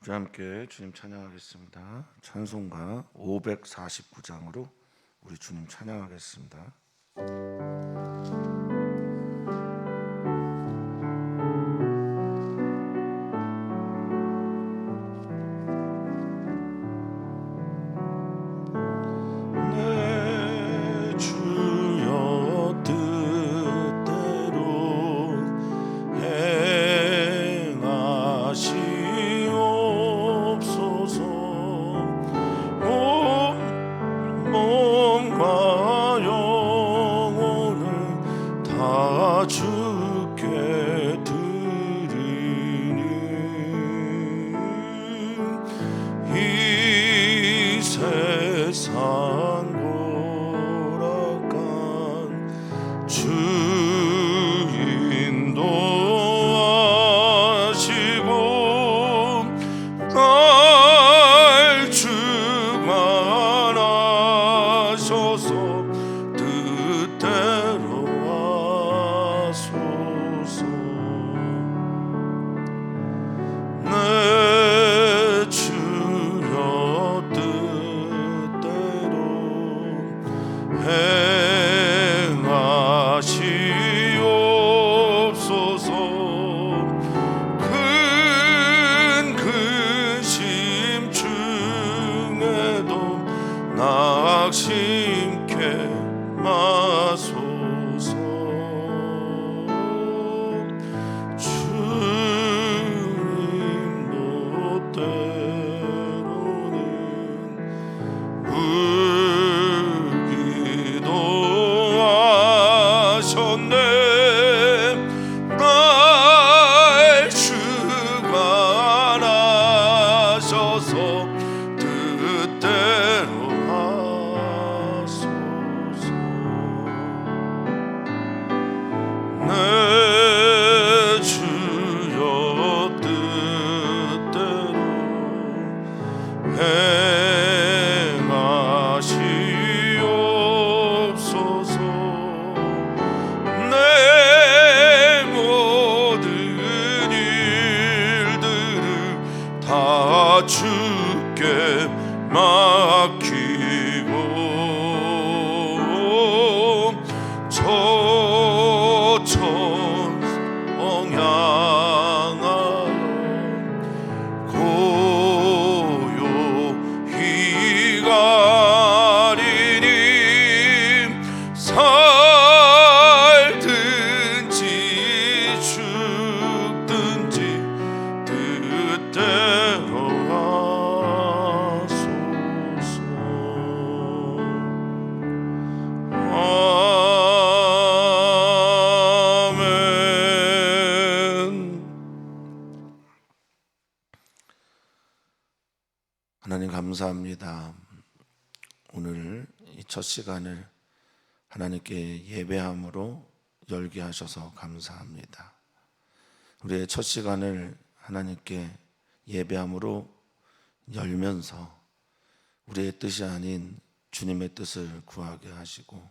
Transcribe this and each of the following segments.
우리 함께 주님 찬양하겠습니다. 찬송가 549장으로 우리 주님 찬양하겠습니다. 내 주여 뜻대로 행하시옵소서. 몸과 영혼을 다 주께 드리니 이 세상 고락간 주 인도하시고 날 주관하셔서 뜻대로 하소서. 내 주여 뜻대로 행하시옵소서. 큰 근심 중에도 낙심케 마소서. 주님도 때로는 울기도 하셨네. 날 주관하셔서 뜻대로 하소서. 내 주여 뜻대로 행하시옵소서. 내 모든 일들을 다 주께 맡기고 저천 향하여 고요히 가리니 살든지 죽든지 뜻대로 하소서. 아멘. 하나님 감사합니다. 오늘 이 첫 시간을 하나님께 예배함으로 열게 하셔서 감사합니다. 우리의 첫 시간을 하나님께 예배함으로 열면서 우리의 뜻이 아닌 주님의 뜻을 구하게 하시고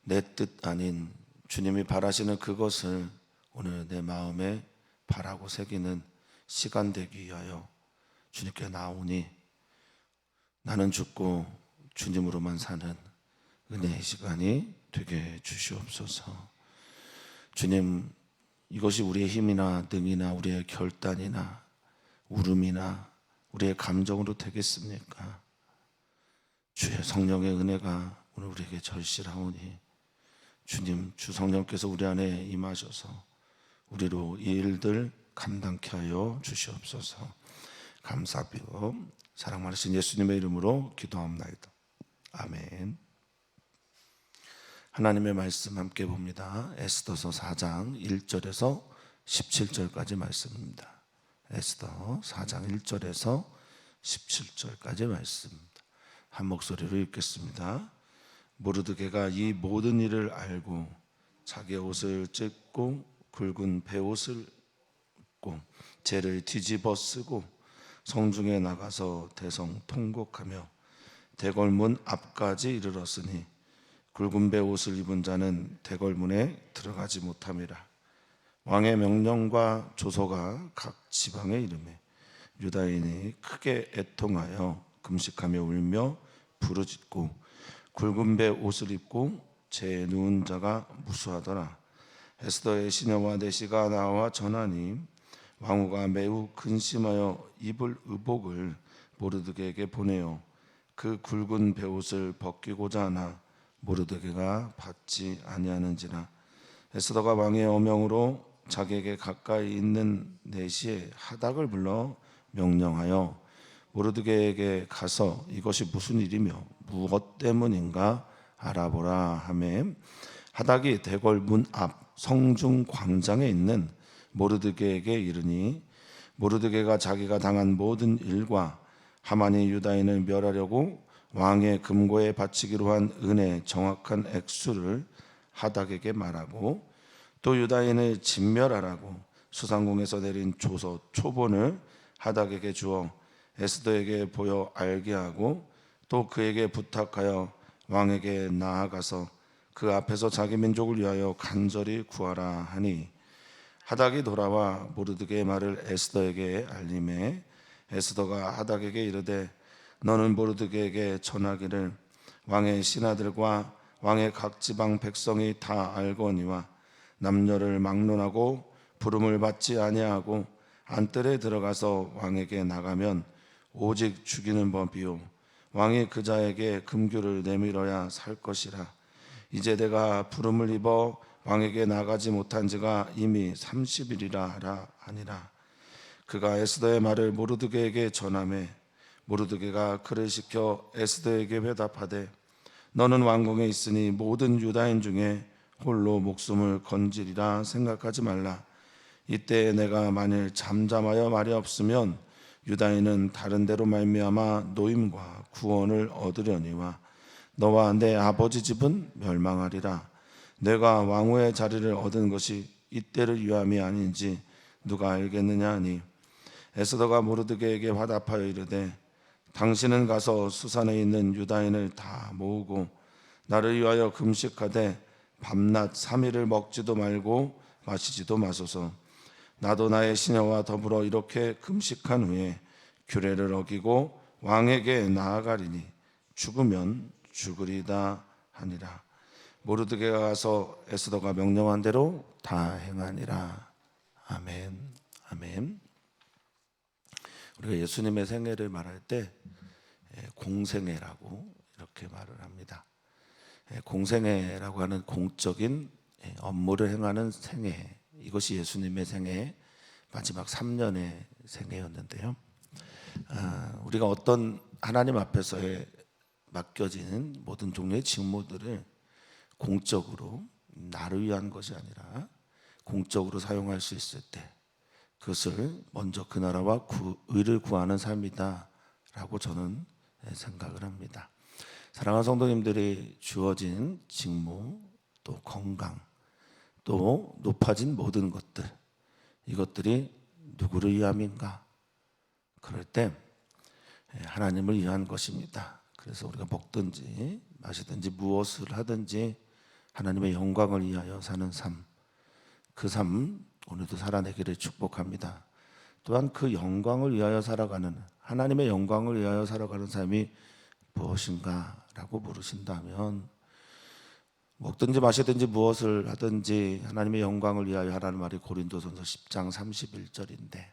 내 뜻 아닌 주님이 바라시는 그것을 오늘 내 마음에 바라고 새기는 시간 되기 위하여 주님께 나오니 나는 죽고 주님으로만 사는 은혜의 시간이 되게 주시옵소서. 주님, 이것이 우리의 힘이나 능이나 우리의 결단이나 울음이나 우리의 감정으로 되겠습니까? 주의 성령의 은혜가 오늘 우리에게 절실하오니 주님, 주 성령께서 우리 안에 임하셔서 우리로 이 일들 감당케 하여 주시옵소서. 감사하며 사랑 많으신 예수님의 이름으로 기도합나이다. 아멘. 하나님의 말씀 함께 봅니다. 에스더서 4장 1절에서 17절까지 말씀입니다. 에스더 4장 1절에서 17절까지 말씀입니다. 한 목소리로 읽겠습니다. 모르드게가 이 모든 일을 알고 자기의 옷을 찢고 굵은 베옷을 입고 재를 뒤집어 쓰고 성중에 나가서 대성 통곡하며 대궐문 앞까지 이르렀으니 굵은 베옷을 입은 자는 대궐문에 들어가지 못함이라. 왕의 명령과 조서가 각 지방에 이르매 유다인이 크게 애통하여 금식하며 울며 부르짖고 굵은 배 옷을 입고 제 누운 자가 무수하더라. 에스더의 시녀와 내시가 나와 전하니 왕후가 매우 근심하여 입을 의복을 모르드게에게 보내어 그 굵은 베옷을 벗기고자 하나 모르드게가 받지 아니하는지라. 에스더가 왕의 어명으로 자기에게 가까이 있는 내시의 하닥을 불러 명령하여 모르드게에게 가서 이것이 무슨 일이며 무엇 때문인가 알아보라 하매 하닥이 대궐 문 앞 성중 광장에 있는 모르드게에게 이르니 모르드게가 자기가 당한 모든 일과 하만이 유다인을 멸하려고 왕의 금고에 바치기로 한 은의 정확한 액수를 하닥에게 말하고 또 유다인을 진멸하라고 수상궁에서 내린 조서 초본을 하닥에게 주어 에스더에게 보여 알게 하고 또 그에게 부탁하여 왕에게 나아가서 그 앞에서 자기 민족을 위하여 간절히 구하라 하니 하닥이 돌아와 모르드게의 말을 에스더에게 알림해 에스더가 하닥에게 이르되 너는 모르드게에게 전하기를 왕의 신하들과 왕의 각 지방 백성이 다 알거니와 남녀를 막론하고 부름을 받지 아니하고 안뜰에 들어가서 왕에게 나가면 오직 죽이는 법이요 왕이 그 자에게 금규를 내밀어야 살 것이라. 이제 내가 부름을 입어 왕에게 나가지 못한 지가 이미 30일이라 하라 하니라. 그가 에스더의 말을 모르드게에게 전하매 모르드게가 그를 시켜 에스더에게 회답하되 너는 왕궁에 있으니 모든 유다인 중에 홀로 목숨을 건지리라 생각하지 말라. 이때 내가 만일 잠잠하여 말이 없으면 유다인은 다른 데로 말미암아 노임과 구원을 얻으려니와 너와 내 아버지 집은 멸망하리라. 내가 왕후의 자리를 얻은 것이 이때를 위함이 아닌지 누가 알겠느냐 하니 에스더가 모르드게에게 화답하여 이르되 당신은 가서 수산에 있는 유다인을 다 모으고 나를 위하여 금식하되 밤낮 3일을 먹지도 말고 마시지도 마소서. 나도 나의 시녀와 더불어 이렇게 금식한 후에 규례를 어기고 왕에게 나아가리니 죽으면 죽으리다 하니라. 모르드게가 가서 에스더가 명령한 대로 다 행하니라. 아멘. 아멘. 우리가 예수님의 생애를 말할 때 공생애라고 이렇게 말을 합니다. 공생애라고 하는 공적인 업무를 행하는 생애, 이것이 예수님의 생애 마지막 3년의 생애였는데요. 우리가 어떤 하나님 앞에서의 맡겨진 모든 종류의 직무들을 공적으로 나를 위한 것이 아니라 공적으로 사용할 수 있을 때 그것을 먼저 그 나라와 의를 구하는 삶이다라고 저는 생각을 합니다. 사랑하는 성도님들이 주어진 직무, 또 건강, 또 높아진 모든 것들, 이것들이 누구를 위함인가? 그럴 때 하나님을 위한 것입니다. 그래서 우리가 먹든지 마시든지 무엇을 하든지 하나님의 영광을 위하여 사는 삶, 그 삶 오늘도 살아내기를 축복합니다. 또한 그 영광을 위하여 살아가는, 하나님의 영광을 위하여 살아가는 삶이 무엇인가 라고 물으신다면 먹든지 마시든지 무엇을 하든지 하나님의 영광을 위하여 하라는 말이 고린도전서 10장 31절인데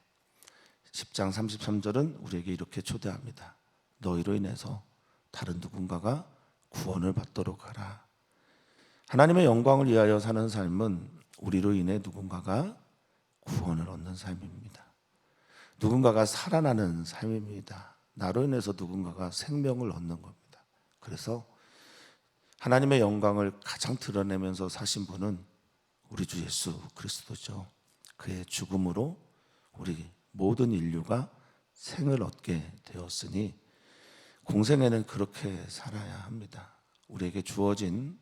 10장 33절은 우리에게 이렇게 초대합니다. 너희로 인해서 다른 누군가가 구원을 받도록 하라. 하나님의 영광을 위하여 사는 삶은 우리로 인해 누군가가 구원을 얻는 삶입니다. 누군가가 살아나는 삶입니다. 나로 인해서 누군가가 생명을 얻는 겁니다. 그래서 하나님의 영광을 가장 드러내면서 사신 분은 우리 주 예수 그리스도죠. 그의 죽음으로 우리 모든 인류가 생을 얻게 되었으니 공생애는 그렇게 살아야 합니다. 우리에게 주어진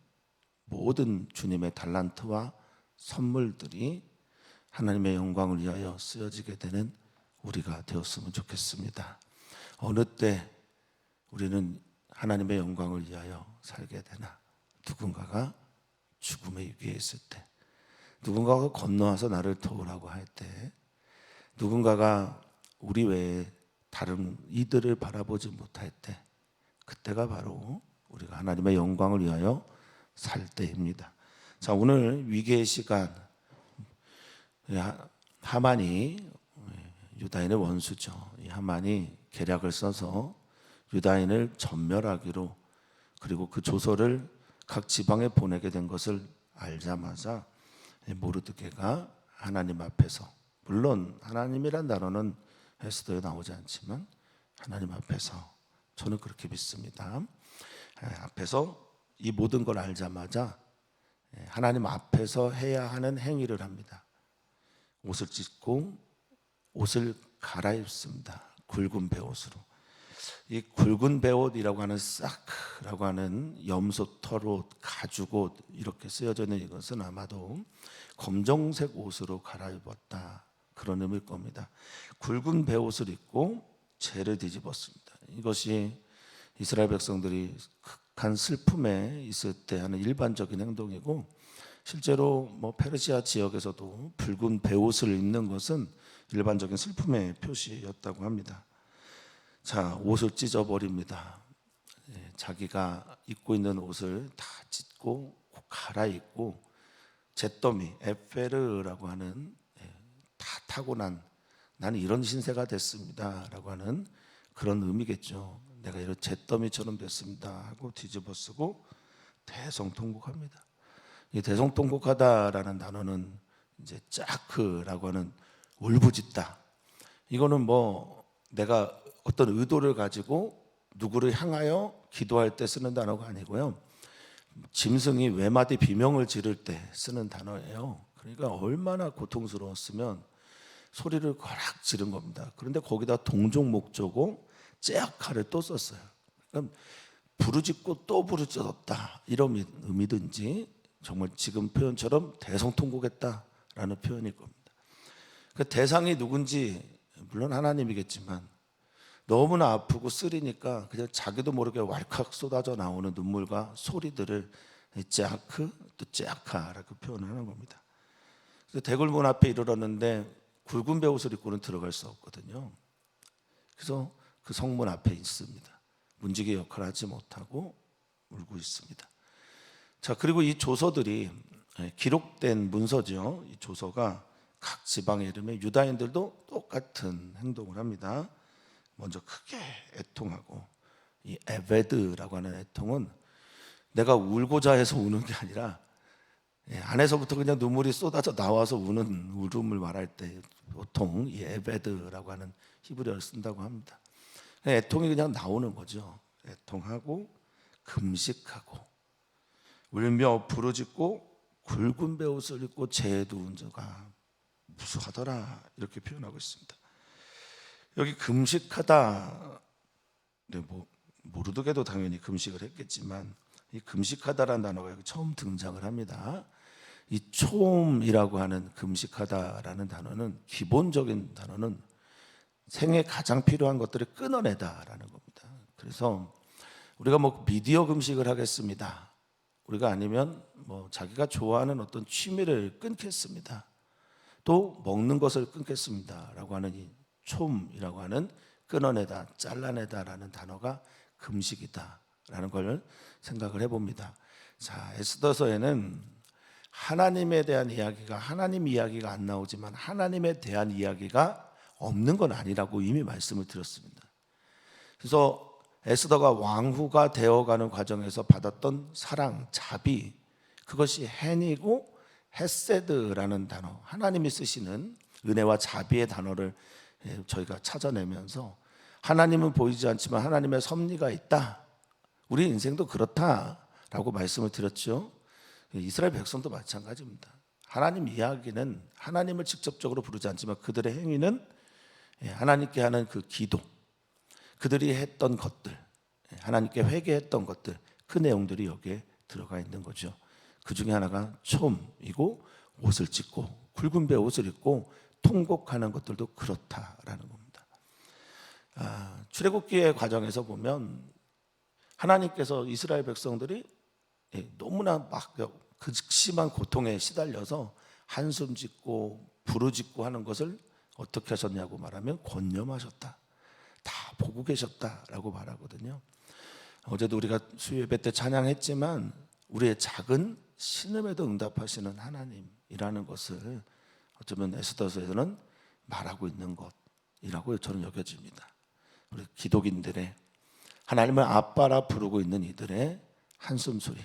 모든 주님의 달란트와 선물들이 하나님의 영광을 위하여 쓰여지게 되는 우리가 되었으면 좋겠습니다. 어느 때 우리는 하나님의 영광을 위하여 살게 되나? 누군가가 죽음의 위기에 있을 때, 누군가가 건너와서 나를 도우라고 할 때, 누군가가 우리 외에 다른 이들을 바라보지 못할 때, 그때가 바로 우리가 하나님의 영광을 위하여 살 때입니다. 자, 오늘 위기의 시간, 하만이 유다인의 원수죠. 이 하만이 계략을 써서 유다인을 전멸하기로, 그리고 그 조서를 각 지방에 보내게 된 것을 알자마자 모르드게가 하나님 앞에서, 물론 하나님이란 단어는 에스더에 나오지 않지만 하나님 앞에서, 저는 그렇게 믿습니다, 앞에서 이 모든 걸 알자마자 하나님 앞에서 해야 하는 행위를 합니다. 옷을 찢고 옷을 갈아입습니다. 굵은 베옷으로. 이 굵은 베옷이라고 하는 사크라고 하는 염소 털옷, 가죽옷 이렇게 쓰여져 있는 이것은 아마도 검정색 옷으로 갈아입었다, 그런 의미일 겁니다. 굵은 베옷을 입고 재를 뒤집었습니다. 이것이 이스라엘 백성들이 극한 슬픔에 있을 때 하는 일반적인 행동이고, 실제로 페르시아 지역에서도 붉은 베옷을 입는 것은 일반적인 슬픔의 표시였다고 합니다. 자, 옷을 찢어버립니다. 자기가 입고 있는 옷을 다 찢고 갈아입고, 잿더미, 에페르라고 하는 다 타고난, 나는 이런 신세가 됐습니다 라고 하는 그런 의미겠죠. 내가 이런 잿더미처럼 됐습니다 하고 뒤집어 쓰고 대성통곡합니다. 이 대성통곡하다라는 단어는 이제 짜크라고 하는 울부짖다. 이거는 내가 어떤 의도를 가지고 누구를 향하여 기도할 때 쓰는 단어가 아니고요, 짐승이 외마디 비명을 지를 때 쓰는 단어예요. 그러니까 얼마나 고통스러웠으면 소리를 거락 지른 겁니다. 그런데 거기다 동종 목조고 째악하를 또 썼어요. 그러니까 부르짖고 또 부르짖었다, 이런 의미든지 정말 지금 표현처럼 대성통곡했다라는 표현일 겁니다. 그 대상이 누군지 물론 하나님이겠지만 너무나 아프고 쓰리니까 그냥 자기도 모르게 왈칵 쏟아져 나오는 눈물과 소리들을 째아크 또 째아카라고 표현하는 겁니다. 그래서 대굴문 앞에 이르렀는데 굵은 베옷을 입고는 들어갈 수 없거든요. 그래서 그 성문 앞에 있습니다. 문지기 역할을 하지 못하고 울고 있습니다. 자, 그리고 이 조서들이 기록된 문서죠. 이 조서가 각 지방의 이름에 유다인들도 똑같은 행동을 합니다. 먼저 크게 애통하고, 이 에베드라고 하는 애통은 내가 울고자 해서 우는 게 아니라 안에서부터 그냥 눈물이 쏟아져 나와서 우는 울음을 말할 때 보통 이 에베드라고 하는 히브리어를 쓴다고 합니다. 애통이 그냥 나오는 거죠. 애통하고 금식하고 울며 부르짖고 굵은 베옷을 입고 재에 누운 자가 무수하더라, 이렇게 표현하고 있습니다. 여기 금식하다, 모르드게도 당연히 금식을 했겠지만 이 금식하다라는 단어가 여기 처음 등장을 합니다. 이 초음이라고 하는 금식하다라는 단어는, 기본적인 단어는 생에 가장 필요한 것들을 끊어내다라는 겁니다. 그래서 우리가 미디어 금식을 하겠습니다, 우리가 아니면 자기가 좋아하는 어떤 취미를 끊겠습니다, 또 먹는 것을 끊겠습니다 라고 하는 이 촘이라고 하는 끊어내다, 잘라내다라는 단어가 금식이다 라는 걸 생각을 해봅니다. 자, 에스더서에는 하나님에 대한 이야기가, 하나님 이야기가 안 나오지만 하나님에 대한 이야기가 없는 건 아니라고 이미 말씀을 드렸습니다. 그래서 에스더가 왕후가 되어가는 과정에서 받았던 사랑, 자비, 그것이 헨이고 헤세드라는 단어, 하나님이 쓰시는 은혜와 자비의 단어를 저희가 찾아내면서 하나님은 보이지 않지만 하나님의 섭리가 있다, 우리 인생도 그렇다라고 말씀을 드렸죠. 이스라엘 백성도 마찬가지입니다. 하나님 이야기는 하나님을 직접적으로 부르지 않지만 그들의 행위는 하나님께 하는 그 기도, 그들이 했던 것들, 하나님께 회개했던 것들, 그 내용들이 여기에 들어가 있는 거죠. 그 중에 하나가 촘이고, 옷을 찢고 굵은 베옷을 입고 통곡하는 것들도 그렇다라는 겁니다. 출애굽기의 과정에서 보면 하나님께서 이스라엘 백성들이 너무나 극심한 고통에 시달려서 한숨 짓고 부르짖고 하는 것을 어떻게 하셨냐고 말하면 권념하셨다. 다 보고 계셨다라고 말하거든요. 어제도 우리가 수요 예배 때 찬양했지만 우리의 작은 신음에도 응답하시는 하나님이라는 것을 어쩌면 에스더서에서는 말하고 있는 것이라고 저는 여겨집니다. 우리 기독인들의 하나님을 아빠라 부르고 있는 이들의 한숨소리,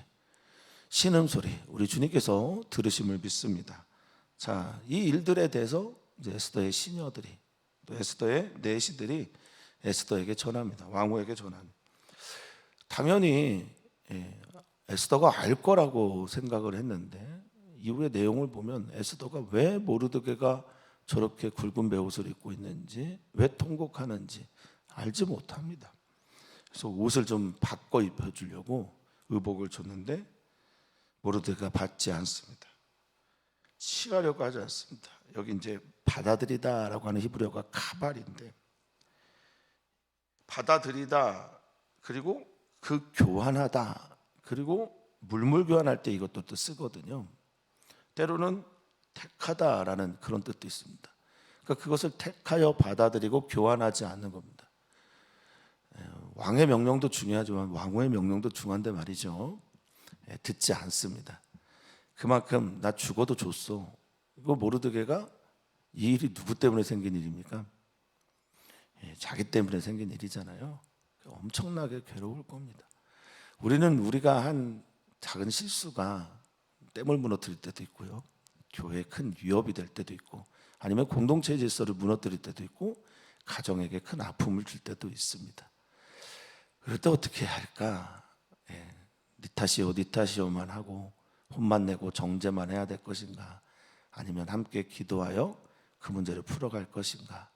신음소리, 우리 주님께서 들으심을 믿습니다. 자, 이 일들에 대해서 이제 에스더의 시녀들이, 또 에스더의 내시들이 에스더에게 전합니다. 왕후에게 전합니다. 당연히 에스더가 알 거라고 생각을 했는데 이후의 내용을 보면 에스더가 왜 모르드게가 저렇게 굵은 베옷을 입고 있는지, 왜 통곡하는지 알지 못합니다. 그래서 옷을 좀 바꿔 입혀주려고 의복을 줬는데 모르드게가 받지 않습니다. 취하려고 하지 않습니다. 여기 이제 받아들이다라고 하는 히브리어가 카발인데, 받아들이다, 그리고 그 교환하다, 그리고 물물 교환할 때 이것도 또 쓰거든요. 때로는 택하다라는 그런 뜻도 있습니다. 그러니까 그것을 택하여 받아들이고 교환하지 않는 겁니다. 왕의 명령도 중요하지만 왕후의 명령도 중요한데 말이죠. 듣지 않습니다. 그만큼 나 죽어도 줬어. 이거 모르드게가 이 일이 누구 때문에 생긴 일입니까? 자기 때문에 생긴 일이잖아요. 엄청나게 괴로울 겁니다. 우리는 우리가 한 작은 실수가 댐을 무너뜨릴 때도 있고요, 교회에 큰 위협이 될 때도 있고, 아니면 공동체 질서를 무너뜨릴 때도 있고, 가정에게 큰 아픔을 줄 때도 있습니다. 그럴 때 어떻게 해야 할까? 네 탓이요, 네 탓이요만 하고 혼만 내고 정죄만 해야 될 것인가? 아니면 함께 기도하여 그 문제를 풀어갈 것인가?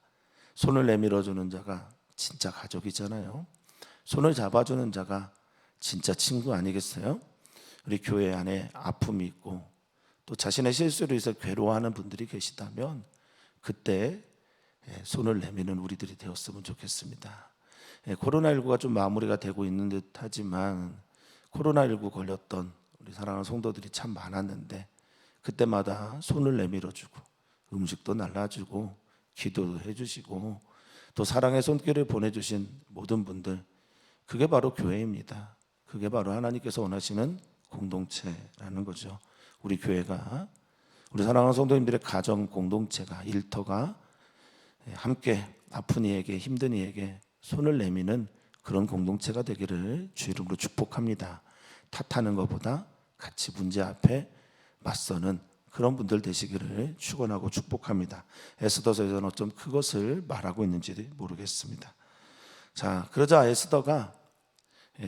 손을 내밀어주는 자가 진짜 가족이잖아요. 손을 잡아주는 자가 진짜 친구 아니겠어요? 우리 교회 안에 아픔이 있고 또 자신의 실수로 인해서 괴로워하는 분들이 계시다면 그때 손을 내미는 우리들이 되었으면 좋겠습니다. 코로나19가 좀 마무리가 되고 있는 듯 하지만 코로나19 걸렸던 우리 사랑하는 성도들이 참 많았는데 그때마다 손을 내밀어주고 음식도 날라주고 기도도 해주시고 또 사랑의 손길을 보내주신 모든 분들, 그게 바로 교회입니다. 그게 바로 하나님께서 원하시는 공동체라는 거죠. 우리 교회가, 우리 사랑하는 성도님들의 가정 공동체가, 일터가 함께 아픈 이에게, 힘든 이에게 손을 내미는 그런 공동체가 되기를 주 이름으로 축복합니다. 탓하는 것보다 같이 문제 앞에 맞서는 그런 분들 되시기를 축원하고 축복합니다. 에스더서에서는 어쩜 그것을 말하고 있는지 모르겠습니다. 자, 그러자 에스더가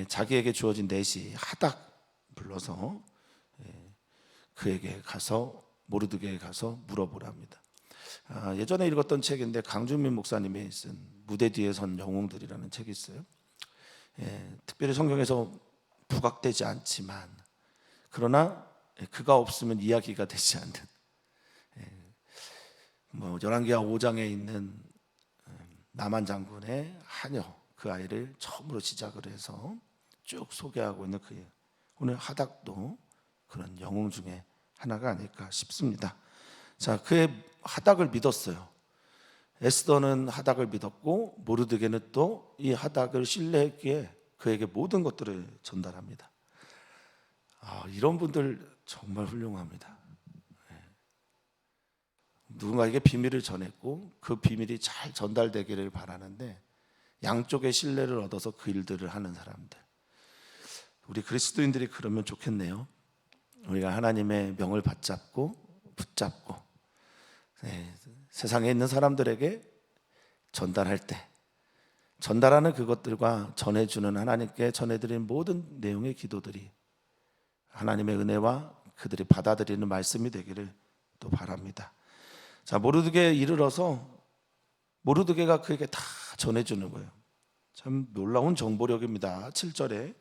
자기에게 주어진 내시 하닥 불러서 그에게 가서, 모르드게에 가서 물어보랍니다. 예전에 읽었던 책인데 강준민 목사님이 쓴 무대 뒤에 선 영웅들이라는 책이 있어요. 특별히 성경에서 부각되지 않지만 그러나 그가 없으면 이야기가 되지 않는, 열왕기하 5장에 있는 나만 장군의 하녀, 그 아이를 처음으로 시작을 해서 쭉 소개하고 있는 그예요. 오늘 하닥도 그런 영웅 중에 하나가 아닐까 싶습니다. 자, 그의 하닥을 믿었어요. 에스더는 하닥을 믿었고 모르드게는 또 이 하닥을 신뢰했기에 그에게 모든 것들을 전달합니다. 이런 분들 정말 훌륭합니다. 누군가에게 비밀을 전했고 그 비밀이 잘 전달되기를 바라는데 양쪽의 신뢰를 얻어서 그 일들을 하는 사람들, 우리 그리스도인들이 그러면 좋겠네요. 우리가 하나님의 명을 붙잡고 세상에 있는 사람들에게 전달할 때 전달하는 그것들과 전해주는, 하나님께 전해드리는 모든 내용의 기도들이 하나님의 은혜와 그들이 받아들이는 말씀이 되기를 또 바랍니다. 자, 모르드게에 이르러서 모르드게가 그에게 다 전해주는 거예요. 참 놀라운 정보력입니다. 7절에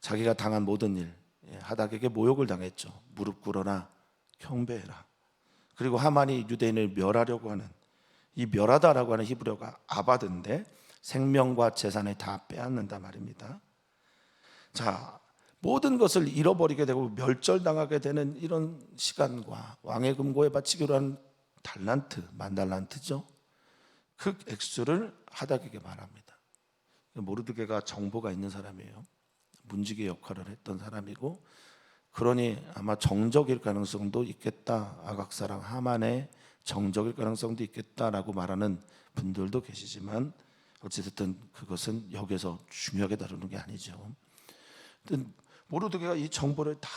자기가 당한 모든 일, 하닥에게 모욕을 당했죠. 무릎 꿇어라, 경배해라. 그리고 하만이 유대인을 멸하려고 하는, 이 멸하다라고 하는 히브리어가 아바드인데 생명과 재산을 다 빼앗는다 말입니다. 자, 모든 것을 잃어버리게 되고 멸절당하게 되는 이런 시간과 왕의 금고에 바치기로 한 달란트, 만 달란트죠. 그 액수를 하닥에게 말합니다. 모르드게가 정보가 있는 사람이에요. 문지기 역할을 했던 사람이고, 그러니 아마 정적일 가능성도 있겠다. 아각사랑 하만의 정적일 가능성도 있겠다라고 말하는 분들도 계시지만, 어찌됐든 그것은 여기서 중요하게 다루는 게 아니죠. 모르드게가 이 정보를 다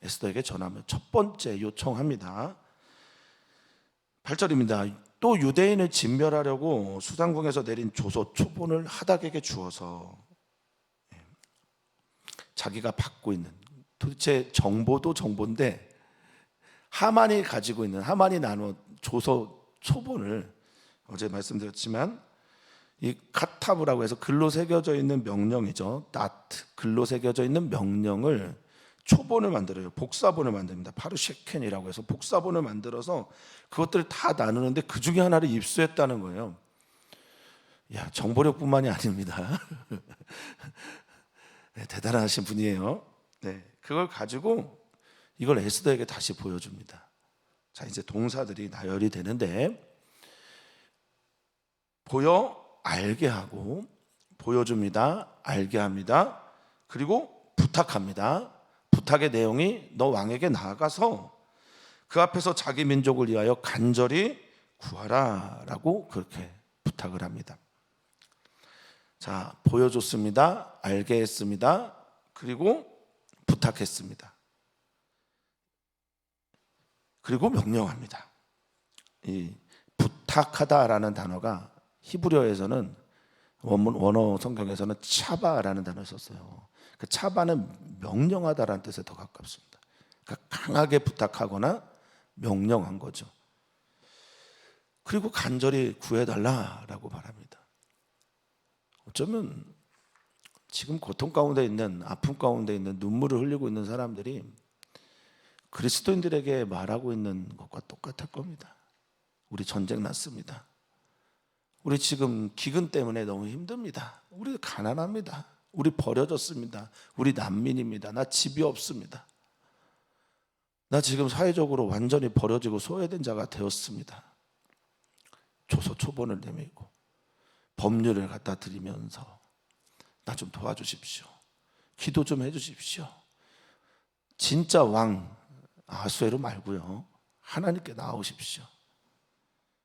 에스더에게 전하며 첫 번째 요청합니다. 8절입니다. 또 유대인을 진멸하려고 수상궁에서 내린 조서 초본을 하닥에게 주어서, 자기가 받고 있는, 도대체 정보도 정보인데 하만이 가지고 있는, 하만이 나눈 조서 초본을, 어제 말씀드렸지만 이 카타브라고 해서 글로 새겨져 있는 명령이죠. 나트, 글로 새겨져 있는 명령을 초본을 만들어요. 복사본을 만듭니다. 파르쉐켄이라고 해서 복사본을 만들어서 그것들을 다 나누는데 그 중에 하나를 입수했다는 거예요. 야, 정보력뿐만이 아닙니다. 네, 대단하신 분이에요. 네, 그걸 가지고 이걸 에스더에게 다시 보여줍니다. 자, 이제 동사들이 나열이 되는데, 보여 알게 하고, 보여줍니다, 알게 합니다, 그리고 부탁합니다. 부탁의 내용이 너 왕에게 나아가서 그 앞에서 자기 민족을 위하여 간절히 구하라 라고 그렇게 부탁을 합니다. 자, 보여줬습니다, 알게 했습니다, 그리고 부탁했습니다, 그리고 명령합니다. 이 부탁하다라는 단어가 히브리어에서는 원어 성경에서는 차바라는 단어를 썼어요. 그 차바는 명령하다라는 뜻에 더 가깝습니다. 그러니까 강하게 부탁하거나 명령한 거죠. 그리고 간절히 구해달라라고 말합니다. 어쩌면 지금 고통 가운데 있는, 아픔 가운데 있는, 눈물을 흘리고 있는 사람들이 그리스도인들에게 말하고 있는 것과 똑같을 겁니다. 우리 전쟁 났습니다. 우리 지금 기근 때문에 너무 힘듭니다. 우리 가난합니다. 우리 버려졌습니다. 우리 난민입니다. 나 집이 없습니다. 나 지금 사회적으로 완전히 버려지고 소외된 자가 되었습니다. 조서 초본을 내밀고 법률을 갖다 드리면서 나 좀 도와주십시오. 기도 좀 해주십시오. 진짜 왕 아수에로 말고요, 하나님께 나오십시오.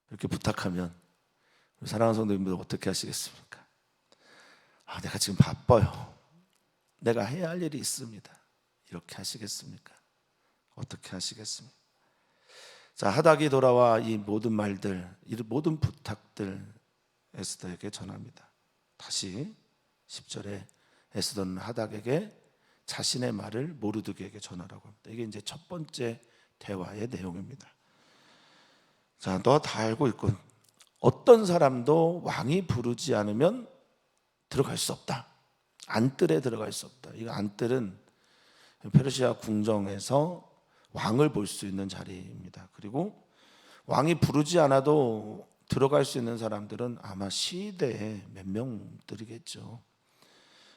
이렇게 부탁하면 우리 사랑하는 성도님들 어떻게 하시겠습니까? 내가 지금 바빠요. 내가 해야 할 일이 있습니다. 이렇게 하시겠습니까? 어떻게 하시겠습니까? 자, 하닥이 돌아와 이 모든 말들, 이 모든 부탁들 에스더에게 전합니다. 다시 10절에 에스더는 하닥에게 자신의 말을 모르드게에게 전하라고 합니다. 이게 이제 첫 번째 대화의 내용입니다. 자, 너 다 알고 있군. 어떤 사람도 왕이 부르지 않으면 들어갈 수 없다. 안뜰에 들어갈 수 없다. 이 안뜰은 페르시아 궁정에서 왕을 볼 수 있는 자리입니다. 그리고 왕이 부르지 않아도 들어갈 수 있는 사람들은 아마 시대에 몇 명들이겠죠.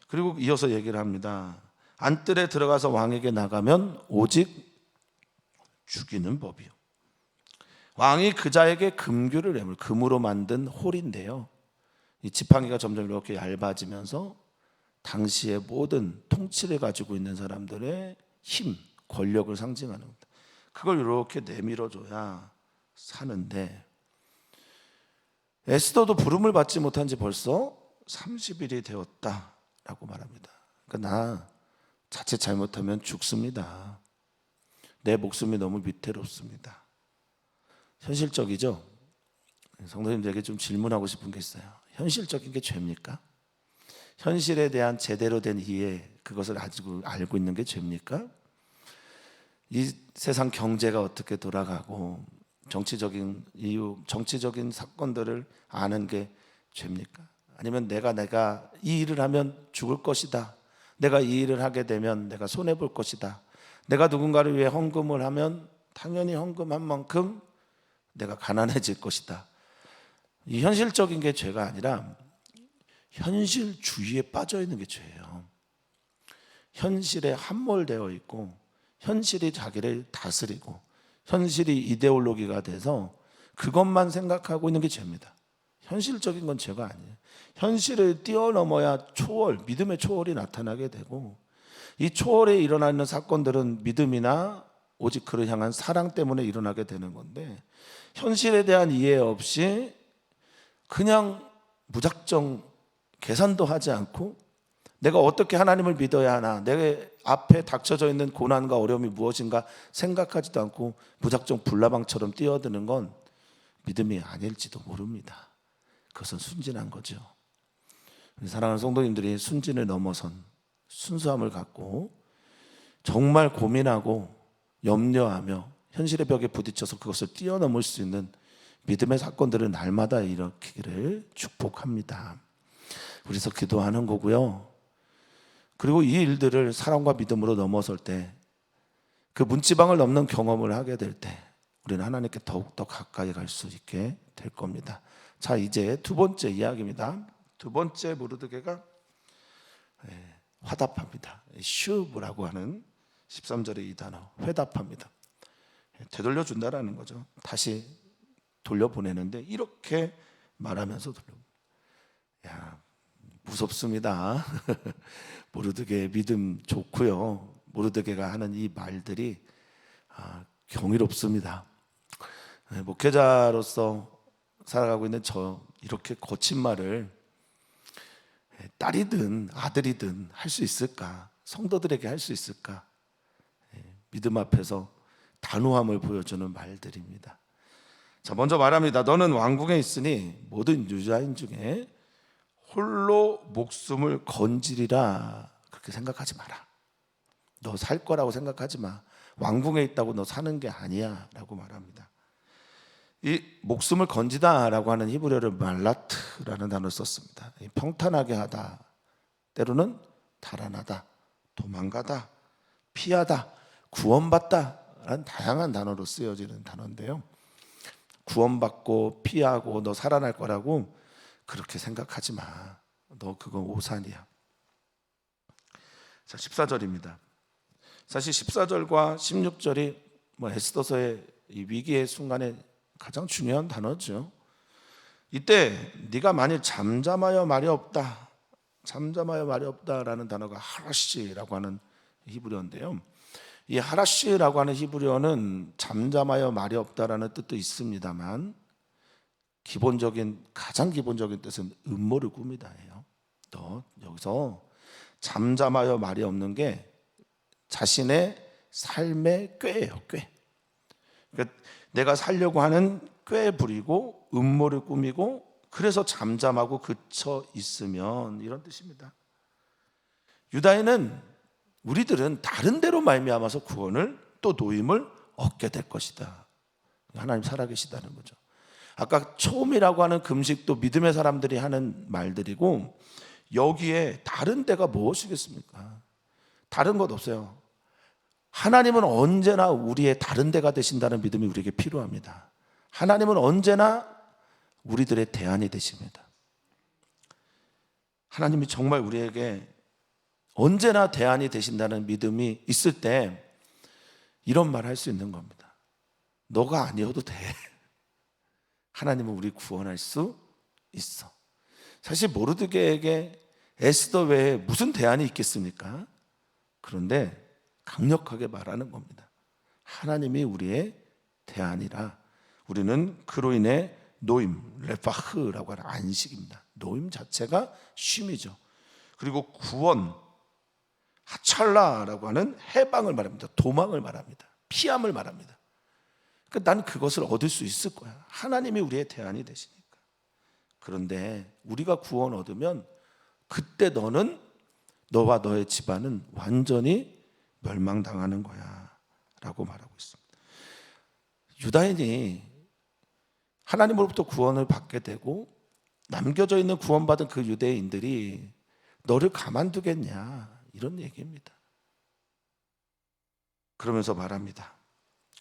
그리고 이어서 얘기를 합니다. 안뜰에 들어가서 왕에게 나가면 오직 죽이는 법이요. 왕이 그 자에게 금규를 내물, 금으로 만든 홀인데요, 이 지팡이가 점점 이렇게 얇아지면서 당시의 모든 통치를 가지고 있는 사람들의 힘, 권력을 상징하는 겁니다. 그걸 이렇게 내밀어줘야 사는데, 에스더도 부름을 받지 못한 지 벌써 30일이 되었다라고 말합니다. 그러니까 나 자칫 잘못하면 죽습니다. 내 목숨이 너무 위태롭습니다. 현실적이죠? 성도님들에게 좀 질문하고 싶은 게 있어요. 현실적인 게 죄입니까? 현실에 대한 제대로 된 이해, 그것을 알고 있는 게 죄입니까? 이 세상 경제가 어떻게 돌아가고 정치적인 이유, 정치적인 사건들을 아는 게 죄입니까? 아니면 내가 이 일을 하면 죽을 것이다, 내가 이 일을 하게 되면 내가 손해볼 것이다, 내가 누군가를 위해 헌금을 하면 당연히 헌금한 만큼 내가 가난해질 것이다, 이 현실적인 게 죄가 아니라 현실주의에 빠져 있는 게 죄예요. 현실에 함몰되어 있고 현실이 자기를 다스리고 현실이 이데올로기가 돼서 그것만 생각하고 있는 게 죄입니다. 현실적인 건 죄가 아니에요. 현실을 뛰어넘어야 초월, 믿음의 초월이 나타나게 되고, 이 초월에 일어나는 사건들은 믿음이나 오직 그를 향한 사랑 때문에 일어나게 되는 건데, 현실에 대한 이해 없이 그냥 무작정 계산도 하지 않고 내가 어떻게 하나님을 믿어야 하나, 내 앞에 닥쳐져 있는 고난과 어려움이 무엇인가 생각하지도 않고 무작정 불나방처럼 뛰어드는 건 믿음이 아닐지도 모릅니다. 그것은 순진한 거죠. 사랑하는 성도님들이 순진을 넘어선 순수함을 갖고 정말 고민하고 염려하며 현실의 벽에 부딪혀서 그것을 뛰어넘을 수 있는 믿음의 사건들을 날마다 일으키기를 축복합니다. 그래서 기도하는 거고요. 그리고 이 일들을 사랑과 믿음으로 넘어설 때, 그 문지방을 넘는 경험을 하게 될 때 우리는 하나님께 더욱더 가까이 갈 수 있게 될 겁니다. 자, 이제 두 번째 이야기입니다. 두 번째 모르드게가 화답합니다. 슈브라고 하는 13절의 이 단어, 회답합니다. 되돌려준다라는 거죠. 다시 돌려보내는데 이렇게 말하면서 야, 무섭습니다. 모르드게의 믿음 좋고요. 모르드게가 하는 이 말들이 경이롭습니다. 목회자로서 살아가고 있는 저, 이렇게 거친 말을 딸이든 아들이든 할 수 있을까? 성도들에게 할 수 있을까? 믿음 앞에서 단호함을 보여주는 말들입니다. 자, 먼저 말합니다. 너는 왕궁에 있으니 모든 유다인 중에 홀로 목숨을 건지리라. 그렇게 생각하지 마라. 너 살 거라고 생각하지 마. 왕궁에 있다고 너 사는 게 아니야 라고 말합니다. 이 목숨을 건지다라고 하는 히브리어를 말라트라는 단어를 썼습니다. 평탄하게 하다, 때로는 달아나다, 도망가다, 피하다, 구원받다 라는 다양한 단어로 쓰여지는 단어인데요, 구원받고 피하고 너 살아날 거라고 그렇게 생각하지 마. 너 그건 오산이야. 자, 14절입니다. 사실 14절과 16절이 에스더서의 이 위기의 순간에 가장 중요한 단어죠. 이때 네가 만일 잠잠하여 말이 없다, 잠잠하여 말이 없다라는 단어가 하라시라고 하는 히브리어인데요, 이 하라시라고 하는 히브리어는 잠잠하여 말이 없다라는 뜻도 있습니다만 가장 기본적인 뜻은 음모를 꾸미다예요. 너 여기서 잠잠하여 말이 없는 게 자신의 삶의 꾀예요. 꾀. 그러니까 내가 살려고 하는 꾀 부리고 음모를 꾸미고 그래서 잠잠하고 그쳐 있으면, 이런 뜻입니다. 우리들은 다른 데로 말미암아서 구원을 또 노임을 얻게 될 것이다. 하나님 살아계시다는 거죠. 아까 초음이라고 하는 금식도 믿음의 사람들이 하는 말들이고, 여기에 다른 데가 무엇이겠습니까? 다른 것 없어요. 하나님은 언제나 우리의 다른 데가 되신다는 믿음이 우리에게 필요합니다. 하나님은 언제나 우리들의 대안이 되십니다. 하나님이 정말 우리에게 언제나 대안이 되신다는 믿음이 있을 때 이런 말 할 수 있는 겁니다. 너가 아니어도 돼. 하나님은 우리 구원할 수 있어. 사실 모르드게에게 에스더 외에 무슨 대안이 있겠습니까? 그런데 강력하게 말하는 겁니다. 하나님이 우리의 대안이라. 우리는 그로 인해 노임, 레파흐라고 하는 안식입니다. 노임 자체가 쉼이죠. 그리고 구원, 하찰라라고 하는 해방을 말합니다. 도망을 말합니다. 피함을 말합니다. 그러니까 난 그것을 얻을 수 있을 거야. 하나님이 우리의 대안이 되시니까. 그런데 우리가 구원 얻으면 그때 너와 너의 집안은 완전히 멸망당하는 거야 라고 말하고 있습니다. 유다인이 하나님으로부터 구원을 받게 되고 남겨져 있는 구원받은 그 유대인들이 너를 가만두겠냐, 이런 얘기입니다. 그러면서 말합니다.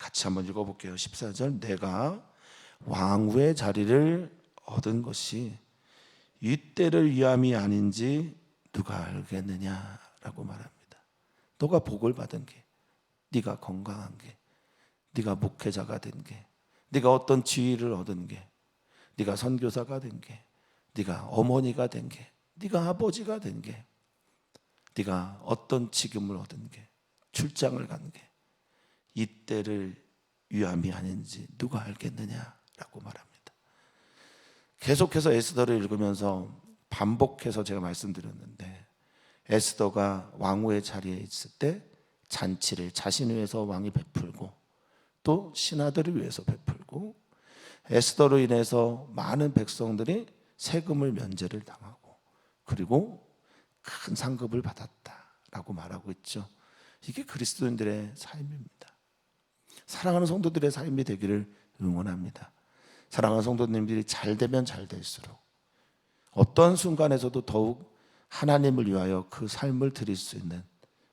같이 한번 읽어볼게요. 14절, 내가 왕후의 자리를 얻은 것이 이 때를 위함이 아닌지 누가 알겠느냐라고 말합니다. 너가 복을 받은 게, 네가 건강한 게, 네가 목회자가 된 게, 네가 어떤 지위를 얻은 게, 네가 선교사가 된 게, 네가 어머니가 된 게, 네가 아버지가 된 게, 네가 어떤 직임을 얻은 게, 출장을 간 게, 이때를 위함이 아닌지 누가 알겠느냐라고 말합니다. 계속해서 에스더를 읽으면서 반복해서 제가 말씀드렸는데, 에스더가 왕후의 자리에 있을 때 잔치를 자신을 위해서 왕이 베풀고, 또 신하들을 위해서 베풀고, 에스더로 인해서 많은 백성들이 세금을 면제를 당하고, 그리고 큰 상급을 받았다라고 말하고 있죠. 이게 그리스도인들의 삶입니다. 사랑하는 성도들의 삶이 되기를 응원합니다. 사랑하는 성도님들이 잘 되면 잘 될수록 어떤 순간에서도 더욱 하나님을 위하여 그 삶을 드릴 수 있는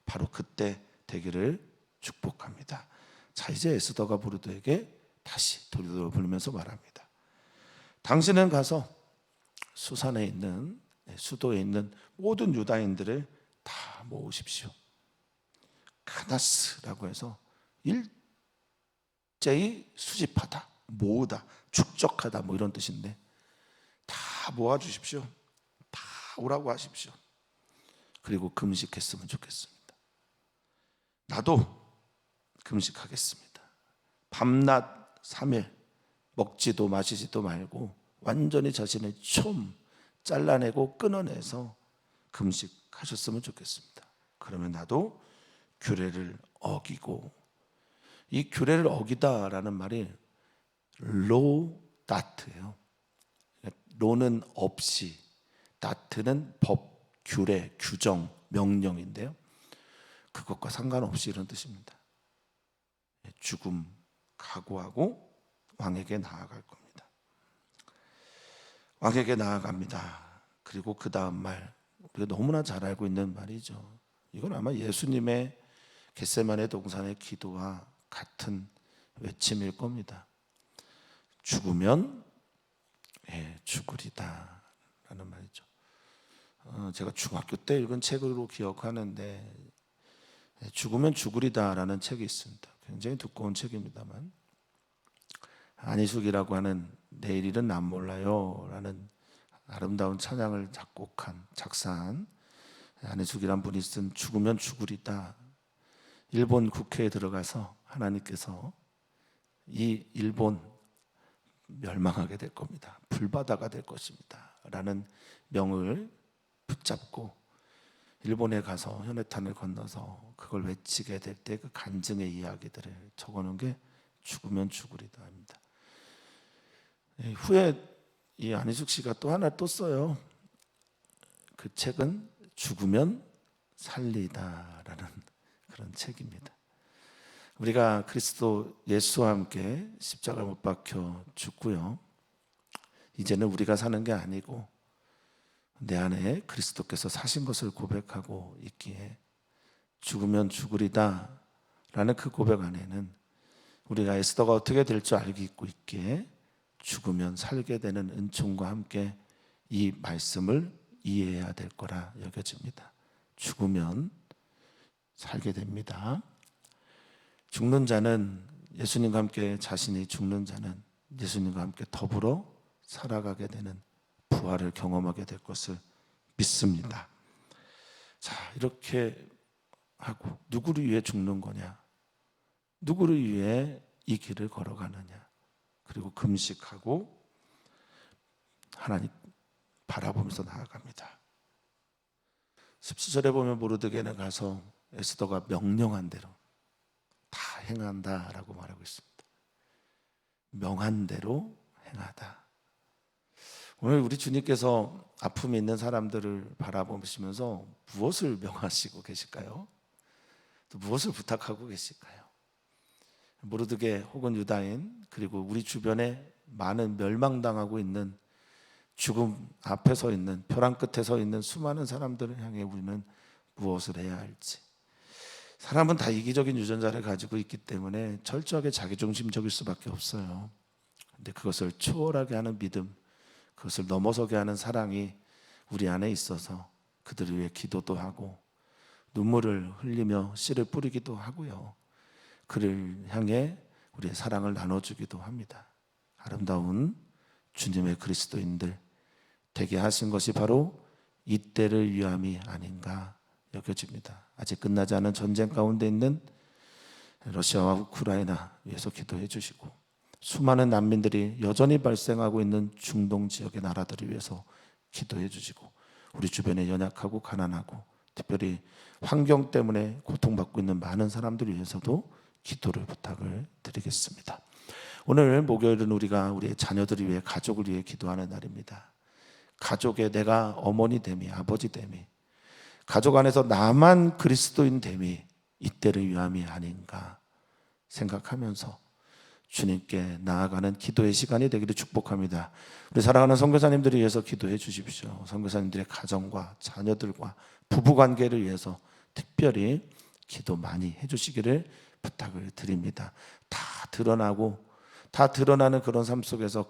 바로 그때 되기를 축복합니다. 자, 이제 에스더가 모르드에게 다시 돌려부르면서 말합니다. 당신은 가서 수산에 있는, 수도에 있는 모든 유다인들을 다 모으십시오. 카나스라고 해서 일제히 수집하다, 모으다, 축적하다 뭐 이런 뜻인데, 다 모아주십시오. 다 오라고 하십시오. 그리고 금식했으면 좋겠습니다. 나도 금식하겠습니다. 밤낮 3일 먹지도 마시지도 말고 완전히 자신을 좀 잘라내고 끊어내서 금식하셨으면 좋겠습니다. 그러면 나도 규례를 어기고, 이 규례를 어기다라는 말이 로다트예요. 로는 없이, 다트는 법, 규례, 규정, 명령인데요. 그것과 상관없이 이런 뜻입니다. 죽음 각오하고 왕에게 나아갈 겁니다. 왕에게 나아갑니다. 그리고 그 다음 말, 우리가 너무나 잘 알고 있는 말이죠. 이건 아마 예수님의 겟세마네 동산의 기도와 같은 외침일 겁니다. 죽으면 죽으리다 라는 말이죠. 제가 중학교 때 읽은 책으로 기억하는데, 죽으면 죽으리다 라는 책이 있습니다. 굉장히 두꺼운 책입니다만, 안희숙이라고 하는 내일 일은 난 몰라요 라는 아름다운 찬양을 작사한 안희숙이란 분이 쓴 죽으면 죽으리다. 일본 국회에 들어가서 하나님께서 이 일본 멸망하게 될 겁니다, 불바다가 될 것입니다 라는 명을 붙잡고 일본에 가서 현해탄을 건너서 그걸 외치게 될 때 그 간증의 이야기들을 적어놓은 게 죽으면 죽으리다 합니다. 후에 이 안희숙 씨가 또 하나 또 써요. 그 책은 죽으면 살리다라는 그런 책입니다. 우리가 그리스도 예수와 함께 십자가에 못 박혀 죽고요, 이제는 우리가 사는 게 아니고 내 안에 그리스도께서 사신 것을 고백하고 있기에 죽으면 죽으리다 라는 그 고백 안에는 우리가 에스더가 어떻게 될 줄 알고 있기에 죽으면 살게 되는 은총과 함께 이 말씀을 이해해야 될 거라 여겨집니다. 죽으면 살게 됩니다. 죽는 자는, 예수님과 함께 자신이 죽는 자는 예수님과 함께 더불어 살아가게 되는 부활을 경험하게 될 것을 믿습니다. 자, 이렇게 하고 누구를 위해 죽는 거냐? 누구를 위해 이 길을 걸어가느냐? 그리고 금식하고 하나님 바라보면서 나아갑니다. 17절에 보면 모르드게는 가서 에스더가 명령한 대로 다 행한다라고 말하고 있습니다. 명한 대로 행하다. 오늘 우리 주님께서 아픔이 있는 사람들을 바라보시면서 무엇을 명하시고 계실까요? 또 무엇을 부탁하고 계실까요? 모르드게 혹은 유다인, 그리고 우리 주변에 많은 멸망당하고 있는, 죽음 앞에 서 있는, 벼랑 끝에 서 있는 수많은 사람들을 향해 우리는 무엇을 해야 할지. 사람은 다 이기적인 유전자를 가지고 있기 때문에 철저하게 자기중심적일 수밖에 없어요. 근데 그것을 초월하게 하는 믿음, 그것을 넘어서게 하는 사랑이 우리 안에 있어서 그들을 위해 기도도 하고 눈물을 흘리며 씨를 뿌리기도 하고요, 그를 향해 우리의 사랑을 나눠주기도 합니다. 아름다운 주님의 그리스도인들 되게 하신 것이 바로 이때를 위함이 아닌가 여겨집니다. 아직 끝나지 않은 전쟁 가운데 있는 러시아와 우크라이나 위해서 기도해 주시고, 수많은 난민들이 여전히 발생하고 있는 중동 지역의 나라들을 위해서 기도해 주시고, 우리 주변에 연약하고 가난하고 특별히 환경 때문에 고통받고 있는 많은 사람들을 위해서도 기도를 부탁을 드리겠습니다. 오늘 목요일은 우리가 우리의 자녀들을 위해, 가족을 위해 기도하는 날입니다. 가족에 내가 어머니 됨이, 아버지 됨이, 가족 안에서 나만 그리스도인 됨이 이때를 위함이 아닌가 생각하면서 주님께 나아가는 기도의 시간이 되기를 축복합니다. 우리 사랑하는 선교사님들을 위해서 기도해 주십시오. 선교사님들의 가정과 자녀들과 부부관계를 위해서 특별히 기도 많이 해주시기를 부탁을 드립니다. 다 드러나는 그런 삶 속에서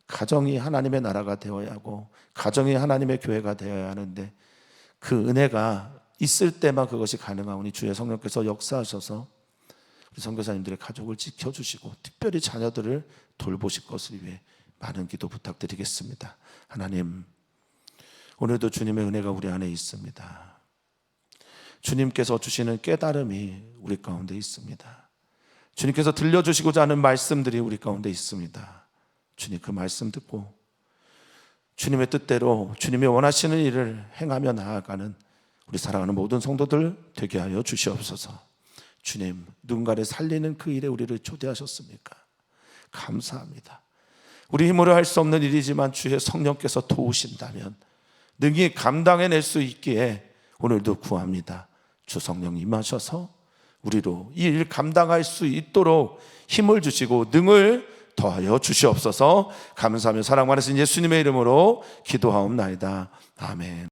가정이 하나님의 나라가 되어야 하고, 가정이 하나님의 교회가 되어야 하는데, 그 은혜가 있을 때만 그것이 가능하오니 주의 성령께서 역사하셔서 우리 선교사님들의 가족을 지켜주시고 특별히 자녀들을 돌보실 것을 위해 많은 기도 부탁드리겠습니다. 하나님, 오늘도 주님의 은혜가 우리 안에 있습니다. 주님께서 주시는 깨달음이 우리 가운데 있습니다. 주님께서 들려주시고자 하는 말씀들이 우리 가운데 있습니다. 주님, 그 말씀 듣고 주님의 뜻대로 주님이 원하시는 일을 행하며 나아가는 우리 사랑하는 모든 성도들 되게 하여 주시옵소서. 주님, 누군가를 살리는 그 일에 우리를 초대하셨습니까? 감사합니다. 우리 힘으로 할 수 없는 일이지만 주의 성령께서 도우신다면 능히 감당해낼 수 있기에 오늘도 구합니다. 주 성령 임하셔서 우리로 이 일 감당할 수 있도록 힘을 주시고 능을 더하여 주시옵소서. 감사하며 사랑 많으신 예수님의 이름으로 기도하옵나이다. 아멘.